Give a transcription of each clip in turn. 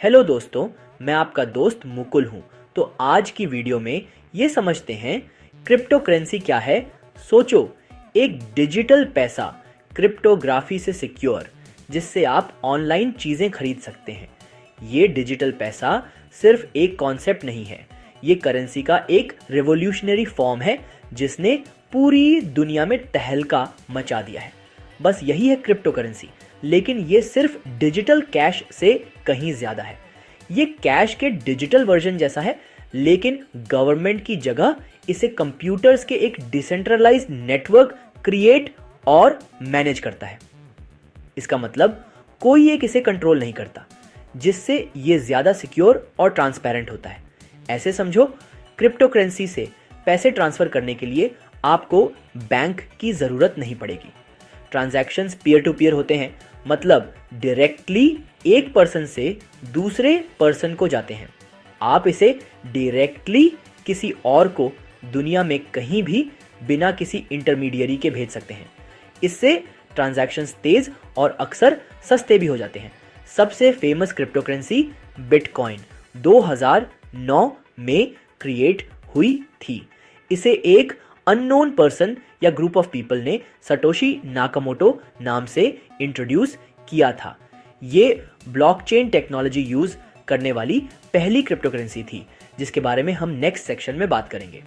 Hello दोस्तों, मैं आपका दोस्त मुकुल हूँ। तो आज की वीडियो में ये समझते हैं क्रिप्टो करेंसी क्या है। सोचो, एक डिजिटल पैसा क्रिप्टोग्राफी से सिक्योर, जिससे आप ऑनलाइन चीज़ें खरीद सकते हैं। ये डिजिटल पैसा सिर्फ एक कॉन्सेप्ट नहीं है, ये करेंसी का एक रिवॉल्यूशनरी फॉर्म है जिसने पूरी दुनिया में तहलका मचा दिया है। बस यही है क्रिप्टो करेंसी, लेकिन ये सिर्फ डिजिटल कैश से कहीं ज़्यादा है। ये कैश के डिजिटल वर्जन जैसा है, लेकिन गवर्नमेंट की जगह इसे कंप्यूटर्स के एक डिसेंट्रलाइज्ड नेटवर्क क्रिएट और मैनेज करता है। इसका मतलब कोई एक इसे कंट्रोल नहीं करता, जिससे ये ज़्यादा सिक्योर और ट्रांसपेरेंट होता है। ऐसे समझो, क्रिप्टो करेंसी से पैसे ट्रांसफ़र करने के लिए आपको बैंक की ज़रूरत नहीं पड़ेगी। ट्रांजैक्शंस पीयर टू पीयर होते हैं, मतलब डायरेक्टली एक पर्सन से दूसरे पर्सन को जाते हैं। आप इसे डायरेक्टली किसी और को दुनिया में कहीं भी बिना किसी इंटरमीडियरी के भेज सकते हैं। इससे ट्रांजैक्शंस तेज और अक्सर सस्ते भी हो जाते हैं। सबसे फेमस क्रिप्टो करेंसी बिटकॉइन 2009 में क्रिएट हुई थी। इसे एक अननोन पर्सन या ग्रुप ऑफ पीपल ने सटोशी नाकामोटो नाम से इंट्रोड्यूस किया था। ये ब्लॉकचेन टेक्नोलॉजी यूज करने वाली पहली क्रिप्टो करेंसी थी, जिसके बारे में हम नेक्स्ट सेक्शन में बात करेंगे।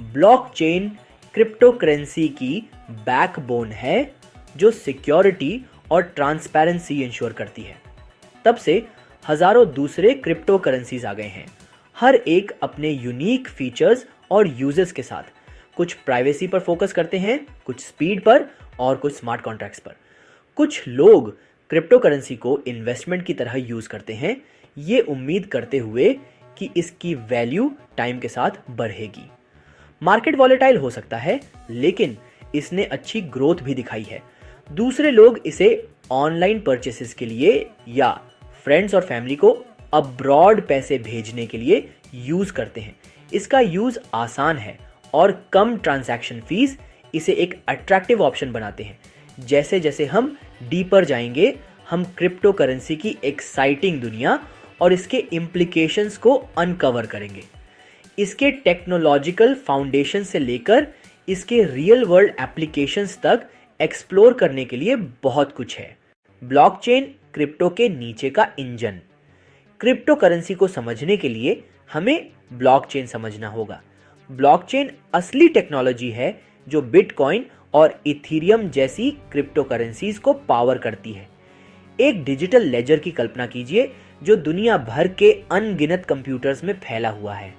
ब्लॉकचेन क्रिप्टो करेंसी की बैकबोन है जो सिक्योरिटी और ट्रांसपेरेंसी इंश्योर करती है। तब से हजारों दूसरे क्रिप्टो करेंसीज आ गए हैं, हर एक अपने यूनिक फीचर्स और यूजेस के साथ। कुछ प्राइवेसी पर फोकस करते हैं, कुछ स्पीड पर और कुछ स्मार्ट कॉन्ट्रैक्ट्स पर। कुछ लोग क्रिप्टो करेंसी को इन्वेस्टमेंट की तरह यूज करते हैं, ये उम्मीद करते हुए कि इसकी वैल्यू टाइम के साथ बढ़ेगी। मार्केट वॉलेटाइल हो सकता है, लेकिन इसने अच्छी ग्रोथ भी दिखाई है। दूसरे लोग इसे ऑनलाइन परचेसेस के लिए या फ्रेंड्स और फैमिली को अब्रॉड पैसे भेजने के लिए यूज करते हैं। इसका यूज आसान है और कम ट्रांजैक्शन फीस इसे एक अट्रैक्टिव ऑप्शन बनाते हैं। जैसे जैसे हम डीपर जाएंगे, हम क्रिप्टो करेंसी की एक्साइटिंग दुनिया और इसके इम्प्लीकेशंस को अनकवर करेंगे। इसके टेक्नोलॉजिकल फाउंडेशन से लेकर इसके रियल वर्ल्ड एप्लीकेशंस तक एक्सप्लोर करने के लिए बहुत कुछ है। ब्लॉकचेन क्रिप्टो के नीचे का इंजन। क्रिप्टो करेंसी को समझने के लिए हमें ब्लॉकचेन समझना होगा। ब्लॉकचेन असली टेक्नोलॉजी है जो बिटकॉइन और इथीरियम जैसी क्रिप्टो करेंसीज को पावर करती है। एक डिजिटल लेजर की कल्पना कीजिए जो दुनिया भर के अनगिनत कंप्यूटर्स में फैला हुआ है।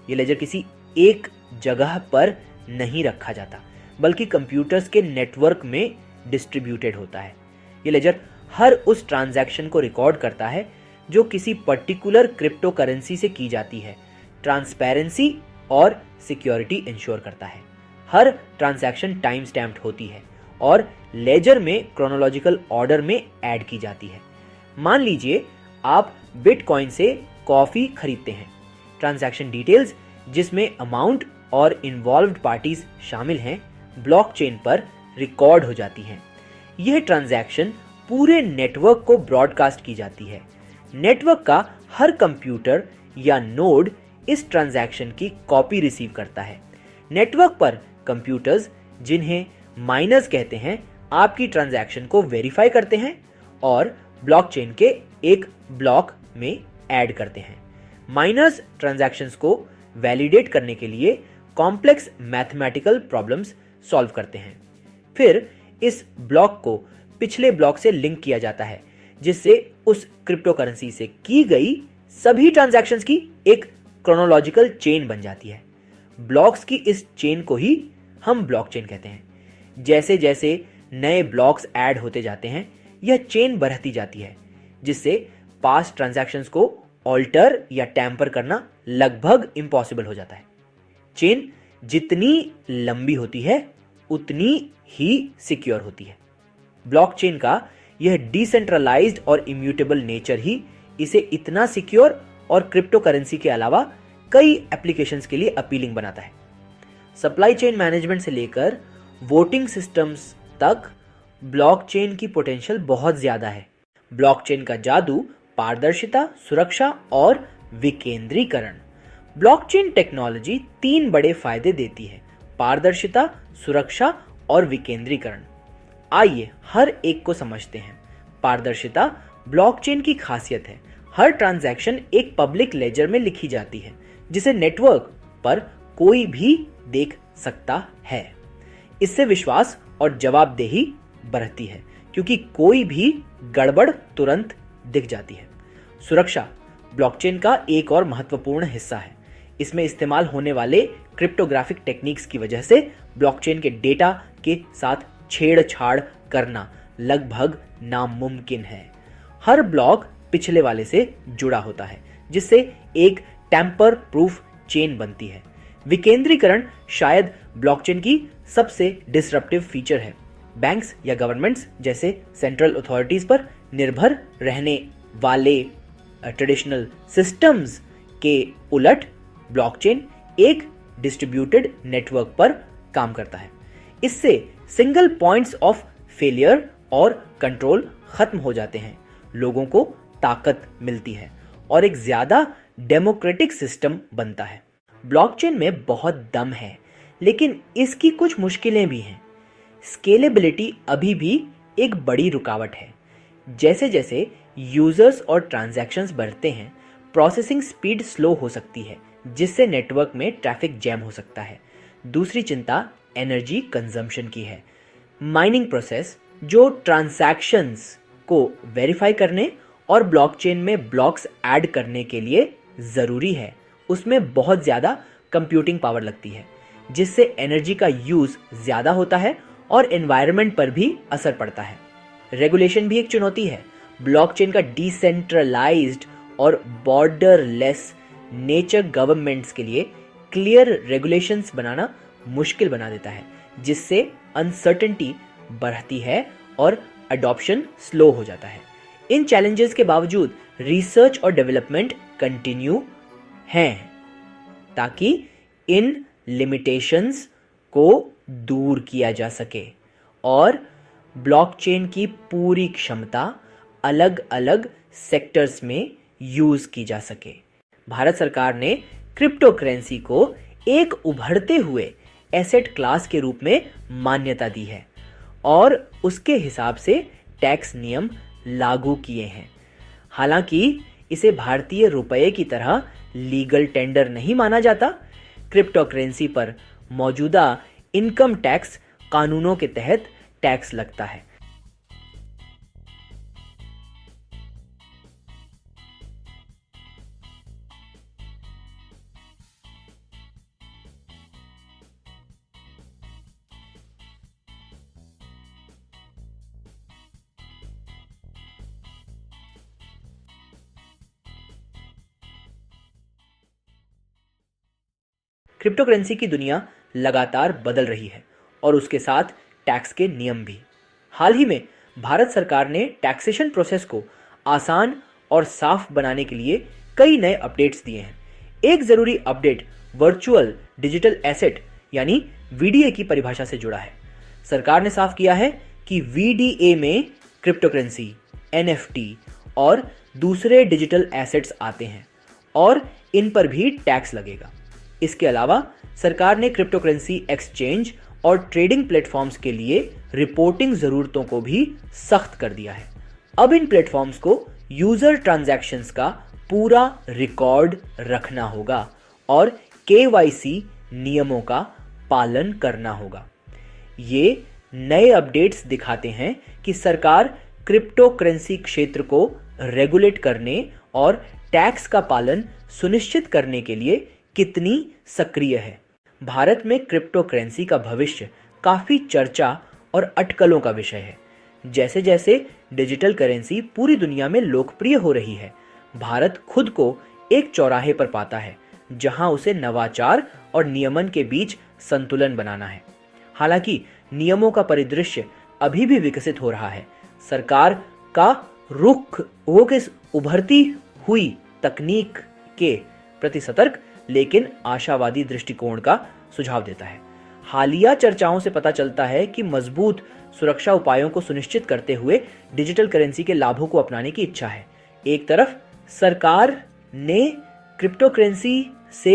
ये लेजर किसी एक जगह पर नहीं रखा जाता, बल्कि कंप्यूटर्स के नेटवर्क में डिस्ट्रीब्यूटेड होता है। ये लेजर हर उस ट्रांजैक्शन को रिकॉर्ड करता है जो किसी पर्टिकुलर क्रिप्टो करेंसी से की जाती है। ट्रांसपेरेंसी और सिक्योरिटी इंश्योर करता है। हर ट्रांजैक्शन टाइम स्टैम्प्ड होती है और लेजर में क्रोनोलॉजिकल ऑर्डर में ऐड की जाती है। मान लीजिए आप बिटकॉइन से कॉफी खरीदते हैं। ट्रांजैक्शन डिटेल्स, जिसमें अमाउंट और इन्वॉल्व्ड पार्टीज शामिल हैं, ब्लॉकचेन पर रिकॉर्ड हो जाती हैं। यह ट्रांजैक्शन पूरे नेटवर्क को ब्रॉडकास्ट की जाती है। नेटवर्क का हर कंप्यूटर या नोड इस ट्रांजैक्शन की कॉपी रिसीव करता है। नेटवर्क पर कंप्यूटर्स, जिन्हें माइनर्स कहते हैं, आपकी ट्रांजैक्शन को वेरीफाई करते हैं और ब्लॉकचेन के एक ब्लॉक में ऐड करते हैं। माइनर्स ट्रांजैक्शंस को वैलिडेट करने के लिए कॉम्प्लेक्स मैथमेटिकल प्रॉब्लम्स सॉल्व करते हैं। फिर इस ब्लॉक को पिछले ब्लॉक से लिंक किया जाता है, जिससे उस क्रिप्टो करेंसी से की गई सभी ट्रांजैक्शंस की एक क्रोनोलॉजिकल चेन बन जाती है। ब्लॉक्स की इस चेन को ही हम ब्लॉकचेन कहते हैं। जैसे जैसे नए ब्लॉक्स ऐड होते जाते हैं, यह चेन बढ़ती जाती है, जिससे पास्ट ट्रांजैक्शंस को ऑल्टर या टैम्पर करना लगभग इम्पॉसिबल हो जाता है। चेन जितनी लंबी होती है, उतनी ही सिक्योर होती है। ब्लॉकचेन का यह डिसेंट्रलाइज्ड और इम्यूटेबल नेचर ही इसे इतना सिक्योर और क्रिप्टो करेंसी के अलावा कई एप्लीकेशंस के लिए अपीलिंग बनाता है। सप्लाई चेन मैनेजमेंट से लेकर वोटिंग सिस्टम्स तक ब्लॉकचेन की पोटेंशियल बहुत ज़्यादा है। ब्लॉकचेन का जादू पारदर्शिता, सुरक्षा और विकेंद्रीकरण। ब्लॉकचेन टेक्नोलॉजी 3 बड़े फायदे देती है: पारदर्शिता, सुरक्षा और विकेंद्रीकरण। आइए हर एक को समझते हैं। पारदर्शिता ब्लॉकचेन की खासियत है। हर ट्रांजैक्शन एक पब्लिक लेजर में लिखी जाती है, जिसे नेटवर्क पर कोई भी देख सकता है। इससे विश्वास और जवाबदेही बढ़ती है, क्योंकि कोई भी गड़बड़ तुरंत दिख जाती है। सुरक्षा ब्लॉकचेन का एक और महत्वपूर्ण हिस्सा है। इसमें इस्तेमाल होने वाले क्रिप्टोग्राफिक टेक्निक्स की वजह से ब्लॉकचेन के डेटा के साथ छेड़छाड़ करना लगभग नामुमकिन है। हर ब्लॉक पिछले वाले से जुड़ा होता है, जिससे एक टैम्पर प्रूफ चेन बनती है। विकेंद्रीकरण शायद ब्लॉकचेन की सबसे डिसरप्टिव फीचर है। बैंक्स या गवर्नमेंट्स जैसे सेंट्रल अथॉरिटीज पर निर्भर रहने वाले ट्रेडिशनल सिस्टम्स के उलट ब्लॉकचेन एक डिस्ट्रीब्यूटेड नेटवर्क पर काम करता है। इससे सिंगल पॉइंट्स ऑफ फेलियर और कंट्रोल खत्म हो जाते हैं, लोगों को ताकत मिलती है और एक ज्यादा डेमोक्रेटिक सिस्टम बनता है। ब्लॉकचेन में बहुत दम है, लेकिन इसकी कुछ मुश्किलें भी हैं। स्केलेबिलिटी अभी भी एक बड़ी रुकावट है। जैसे जैसे यूजर्स और ट्रांजैक्शंस बढ़ते हैं, प्रोसेसिंग स्पीड स्लो हो सकती है, जिससे नेटवर्क में ट्रैफिक जैम हो सकता है। दूसरी चिंता एनर्जी कंजम्पशन की है। माइनिंग प्रोसेस, जो ट्रांजैक्शंस को वेरीफाई करने और ब्लॉकचेन में ब्लॉक्स ऐड करने के लिए ज़रूरी है, उसमें बहुत ज़्यादा कंप्यूटिंग पावर लगती है, जिससे एनर्जी का यूज़ ज़्यादा होता है और एनवायरनमेंट पर भी असर पड़ता है। रेगुलेशन भी एक चुनौती है। ब्लॉकचेन का डिसेंट्रलाइज्ड और बॉर्डरलेस नेचर गवर्नमेंट्स के लिए क्लियर रेगुलेशंस बनाना मुश्किल बना देता है, जिससे अनसर्टेनिटी बढ़ती है और अडॉप्शन स्लो हो जाता है। इन चैलेंजेस के बावजूद रिसर्च और डेवलपमेंट कंटिन्यू हैं, ताकि इन लिमिटेशंस को दूर किया जा सके और ब्लॉकचेन की पूरी क्षमता अलग अलग सेक्टर्स में यूज की जा सके। भारत सरकार ने क्रिप्टो करेंसी को एक उभरते हुए एसेट क्लास के रूप में मान्यता दी है और उसके हिसाब से टैक्स नियम लागू किए हैं। हालांकि इसे भारतीय रुपये की तरह लीगल टेंडर नहीं माना जाता। क्रिप्टो करेंसी पर मौजूदा इनकम टैक्स कानूनों के तहत टैक्स लगता है। क्रिप्टो करेंसी की दुनिया लगातार बदल रही है और उसके साथ टैक्स के नियम भी। हाल ही में भारत सरकार ने टैक्सेशन प्रोसेस को आसान और साफ बनाने के लिए कई नए अपडेट्स दिए हैं। एक ज़रूरी अपडेट वर्चुअल डिजिटल एसेट यानी वीडीए की परिभाषा से जुड़ा है। सरकार ने साफ किया है कि वीडीए में क्रिप्टो करेंसी, एनएफटी और दूसरे डिजिटल एसेट्स आते हैं और इन पर भी टैक्स लगेगा। इसके अलावा सरकार ने क्रिप्टो करेंसी एक्सचेंज और ट्रेडिंग प्लेटफॉर्म्स के लिए रिपोर्टिंग ज़रूरतों को भी सख्त कर दिया है। अब इन प्लेटफॉर्म्स को यूजर ट्रांजैक्शंस का पूरा रिकॉर्ड रखना होगा और केवाईसी नियमों का पालन करना होगा। ये नए अपडेट्स दिखाते हैं कि सरकार क्रिप्टो करेंसी क्षेत्र को रेगुलेट करने और टैक्स का पालन सुनिश्चित करने के लिए कितनी सक्रिय है। भारत में क्रिप्टो करेंसी का भविष्य काफी चर्चा और अटकलों का विषय है। जैसे जैसे डिजिटल करेंसी पूरी दुनिया में लोकप्रिय हो रही है, भारत खुद को एक चौराहे पर पाता है जहां उसे नवाचार और नियमन के बीच संतुलन बनाना है। हालांकि नियमों का परिदृश्य अभी भी विकसित हो रहा है। सरकार का रुख वो किस उभरती हुई तकनीक के प्रति सतर्क लेकिन आशावादी दृष्टिकोण का सुझाव देता है। हालिया चर्चाओं से पता चलता है कि मजबूत सुरक्षा उपायों को सुनिश्चित करते हुए डिजिटल करेंसी के लाभों को अपनाने की इच्छा है। एक तरफ सरकार ने क्रिप्टो करेंसी से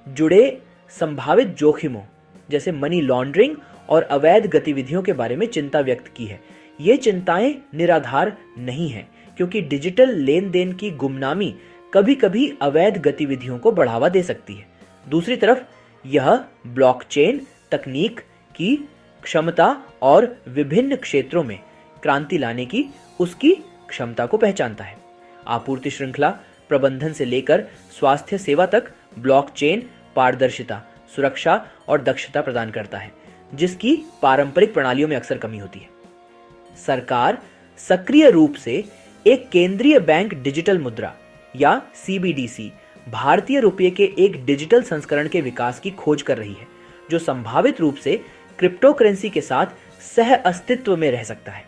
जुड़े संभावित जोखिमों जैसे मनी लॉन्ड्रिंग और अवैध गतिविधियों के बारे में चिंता व्यक्त की है। ये चिंताएं निराधार नहीं हैं, क्योंकि डिजिटल लेन देन की गुमनामी कभी कभी अवैध गतिविधियों को बढ़ावा दे सकती है। दूसरी तरफ यह ब्लॉकचेन तकनीक की क्षमता और विभिन्न क्षेत्रों में क्रांति लाने की उसकी क्षमता को पहचानता है। आपूर्ति श्रृंखला प्रबंधन से लेकर स्वास्थ्य सेवा तक ब्लॉकचेन पारदर्शिता, सुरक्षा और दक्षता प्रदान करता है, जिसकी पारंपरिक प्रणालियों में अक्सर कमी होती है। सरकार सक्रिय रूप से एक केंद्रीय बैंक डिजिटल मुद्रा या CBDC भारतीय रुपये के एक डिजिटल संस्करण के विकास की खोज कर रही है, जो संभावित रूप से क्रिप्टो करेंसी के साथ सह अस्तित्व में रह सकता है।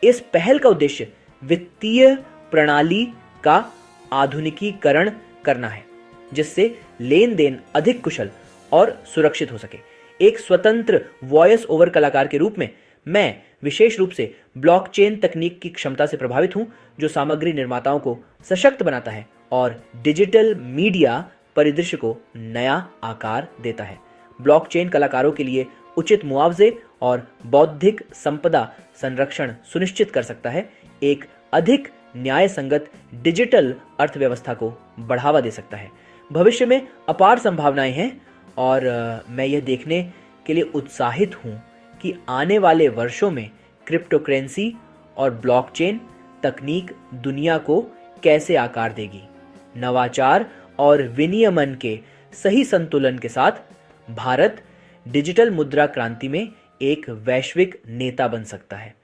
इस पहल का उद्देश्य वित्तीय प्रणाली का आधुनिकीकरण करना है, जिससे लेन देन अधिक कुशल और सुरक्षित हो सके। एक स्वतंत्र वॉइस ओवर कलाकार के रूप में मैं विशेष रूप से ब्लॉकचेन तकनीक की क्षमता से प्रभावित हूं, जो सामग्री निर्माताओं को सशक्त बनाता है और डिजिटल मीडिया परिदृश्य को नया आकार देता है। ब्लॉकचेन कलाकारों के लिए उचित मुआवजे और बौद्धिक संपदा संरक्षण सुनिश्चित कर सकता है, एक अधिक न्याय संगत डिजिटल अर्थव्यवस्था को बढ़ावा दे सकता है। भविष्य में अपार संभावनाएं हैं और मैं यह देखने के लिए उत्साहित हूं कि आने वाले वर्षों में क्रिप्टो करेंसी और ब्लॉकचेन तकनीक दुनिया को कैसे आकार देगी। नवाचार और विनियमन के सही संतुलन के साथ भारत डिजिटल मुद्रा क्रांति में एक वैश्विक नेता बन सकता है।